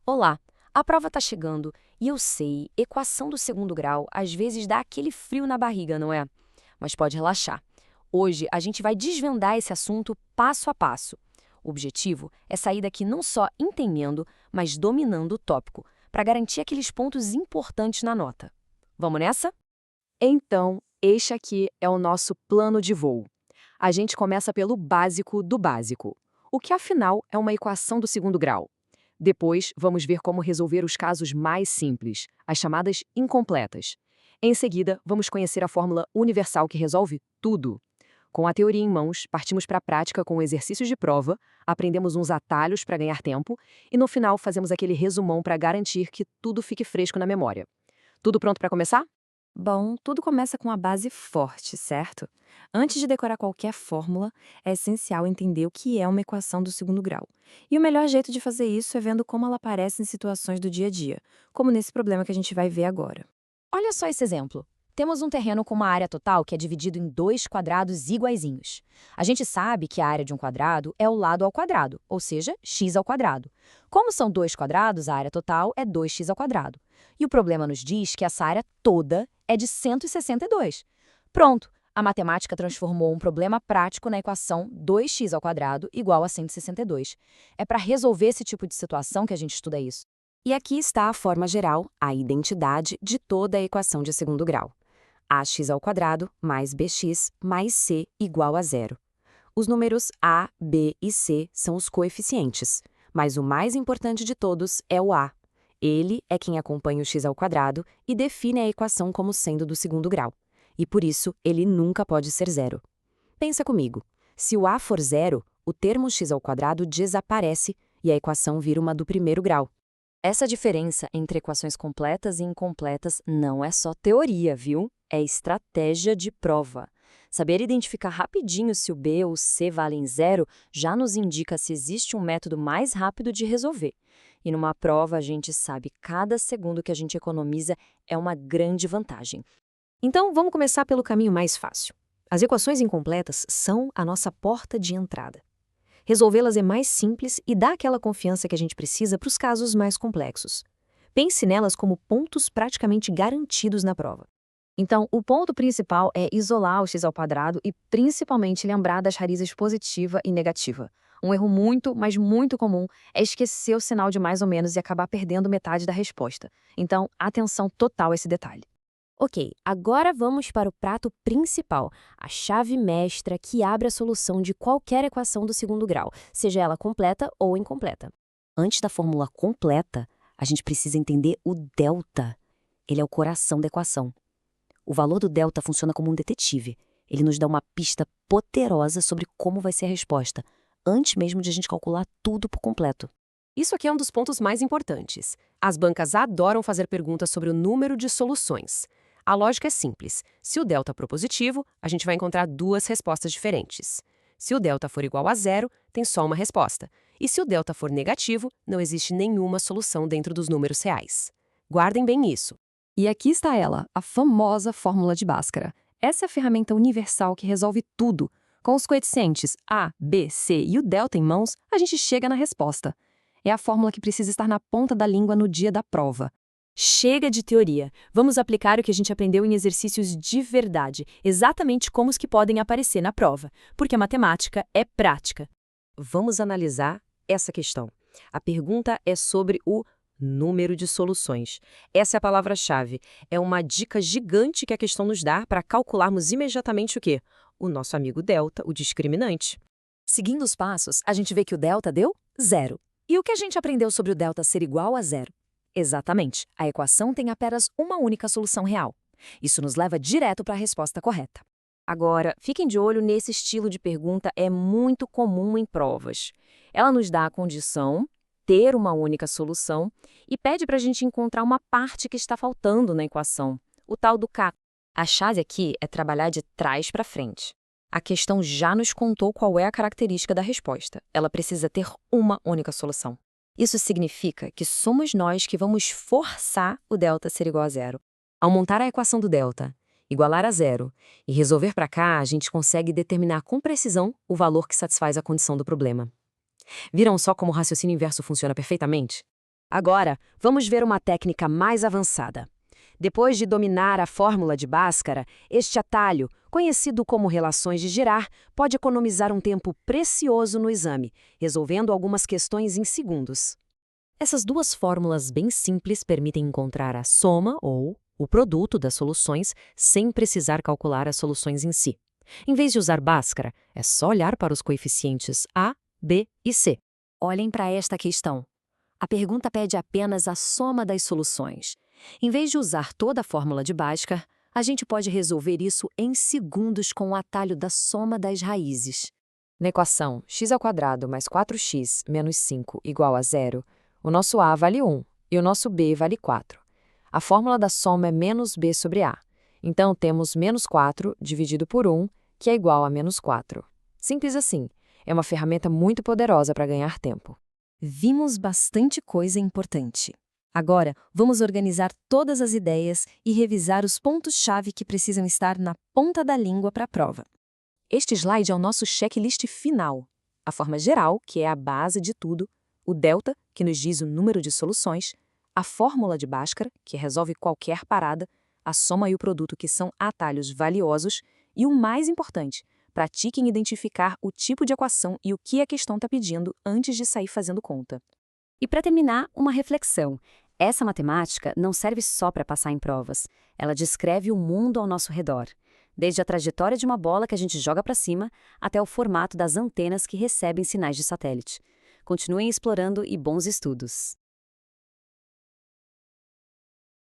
Olá, a prova está chegando e eu sei, equação do segundo grau às vezes dá aquele frio na barriga, não é? Mas pode relaxar. Hoje a gente vai desvendar esse assunto passo a passo. O objetivo é sair daqui não só entendendo, mas dominando o tópico, para garantir aqueles pontos importantes na nota. Vamos nessa? Então, este aqui é o nosso plano de voo. A gente começa pelo básico do básico, o que afinal é uma equação do segundo grau. Depois, vamos ver como resolver os casos mais simples, as chamadas incompletas. Em seguida, vamos conhecer a fórmula universal que resolve tudo. Com a teoria em mãos, partimos para a prática com exercícios de prova, aprendemos uns atalhos para ganhar tempo e no final fazemos aquele resumão para garantir que tudo fique fresco na memória. Tudo pronto para começar? Bom, tudo começa com uma base forte, certo? Antes de decorar qualquer fórmula, é essencial entender o que é uma equação do segundo grau. E o melhor jeito de fazer isso é vendo como ela aparece em situações do dia a dia, como nesse problema que a gente vai ver agora. Olha só esse exemplo. Temos um terreno com uma área total que é dividido em dois quadrados iguaizinhos. A gente sabe que a área de um quadrado é o lado ao quadrado, ou seja, x ao quadrado. Como são dois quadrados, a área total é 2x ao quadrado. E o problema nos diz que essa área toda é de 162. Pronto, a matemática transformou um problema prático na equação 2x ao quadrado igual a 162. É para resolver esse tipo de situação que a gente estuda isso. E aqui está a forma geral, a identidade de toda a equação de segundo grau. Ax ao quadrado mais bx mais c igual a zero. Os números a, b e c são os coeficientes, mas o mais importante de todos é o a. Ele é quem acompanha o x ao quadrado e define a equação como sendo do segundo grau. E por isso, ele nunca pode ser zero. Pensa comigo, se o a for zero, o termo x ao quadrado desaparece e a equação vira uma do primeiro grau. Essa diferença entre equações completas e incompletas não é só teoria, viu? É estratégia de prova. Saber identificar rapidinho se o B ou o C valem zero já nos indica se existe um método mais rápido de resolver. E numa prova, a gente sabe cada segundo que a gente economiza é uma grande vantagem. Então, vamos começar pelo caminho mais fácil. As equações incompletas são a nossa porta de entrada. Resolvê-las é mais simples e dá aquela confiança que a gente precisa para os casos mais complexos. Pense nelas como pontos praticamente garantidos na prova. Então, o ponto principal é isolar o x ao quadrado e principalmente lembrar das raízes positiva e negativa. Um erro muito, mas muito comum é esquecer o sinal de mais ou menos e acabar perdendo metade da resposta. Então, atenção total a esse detalhe. Ok, agora vamos para o prato principal, a chave mestra que abre a solução de qualquer equação do segundo grau, seja ela completa ou incompleta. Antes da fórmula completa, a gente precisa entender o delta. Ele é o coração da equação. O valor do delta funciona como um detetive. Ele nos dá uma pista poderosa sobre como vai ser a resposta, antes mesmo de a gente calcular tudo por completo. Isso aqui é um dos pontos mais importantes. As bancas adoram fazer perguntas sobre o número de soluções. A lógica é simples. Se o delta for positivo, a gente vai encontrar duas respostas diferentes. Se o delta for igual a zero, tem só uma resposta. E se o delta for negativo, não existe nenhuma solução dentro dos números reais. Guardem bem isso. E aqui está ela, a famosa fórmula de Bhaskara. Essa é a ferramenta universal que resolve tudo. Com os coeficientes a, b, c e o delta em mãos, a gente chega na resposta. É a fórmula que precisa estar na ponta da língua no dia da prova. Chega de teoria. Vamos aplicar o que a gente aprendeu em exercícios de verdade, exatamente como os que podem aparecer na prova, porque a matemática é prática. Vamos analisar essa questão. A pergunta é sobre o número de soluções. Essa é a palavra-chave. É uma dica gigante que a questão nos dá para calcularmos imediatamente o quê? O nosso amigo delta, o discriminante. Seguindo os passos, a gente vê que o delta deu zero. E o que a gente aprendeu sobre o delta ser igual a zero? Exatamente, a equação tem apenas uma única solução real. Isso nos leva direto para a resposta correta. Agora, fiquem de olho nesse estilo de pergunta, é muito comum em provas. Ela nos dá a condição, ter uma única solução, e pede para a gente encontrar uma parte que está faltando na equação, o tal do K. A chave aqui é trabalhar de trás para frente. A questão já nos contou qual é a característica da resposta. Ela precisa ter uma única solução. Isso significa que somos nós que vamos forçar o delta a ser igual a zero. Ao montar a equação do delta, igualar a zero e resolver para cá, a gente consegue determinar com precisão o valor que satisfaz a condição do problema. Viram só como o raciocínio inverso funciona perfeitamente? Agora, vamos ver uma técnica mais avançada. Depois de dominar a fórmula de Bhaskara, este atalho, conhecido como relações de Girard, pode economizar um tempo precioso no exame, resolvendo algumas questões em segundos. Essas duas fórmulas bem simples permitem encontrar a soma ou o produto das soluções sem precisar calcular as soluções em si. Em vez de usar Bhaskara, é só olhar para os coeficientes A, B e C. Olhem para esta questão. A pergunta pede apenas a soma das soluções. Em vez de usar toda a fórmula de Bhaskara, a gente pode resolver isso em segundos com o atalho da soma das raízes. Na equação x² mais 4x menos 5 igual a 0, o nosso a vale 1 e o nosso b vale 4. A fórmula da soma é menos b sobre a. Então, temos menos 4 dividido por 1, que é igual a menos 4. Simples assim. É uma ferramenta muito poderosa para ganhar tempo. Vimos bastante coisa importante. Agora, vamos organizar todas as ideias e revisar os pontos-chave que precisam estar na ponta da língua para a prova. Este slide é o nosso checklist final. A forma geral, que é a base de tudo, o delta, que nos diz o número de soluções, a fórmula de Bhaskara, que resolve qualquer parada, a soma e o produto, que são atalhos valiosos, e o mais importante, pratiquem identificar o tipo de equação e o que a questão está pedindo antes de sair fazendo conta. E para terminar, uma reflexão. Essa matemática não serve só para passar em provas. Ela descreve o mundo ao nosso redor. Desde a trajetória de uma bola que a gente joga para cima, até o formato das antenas que recebem sinais de satélite. Continuem explorando e bons estudos!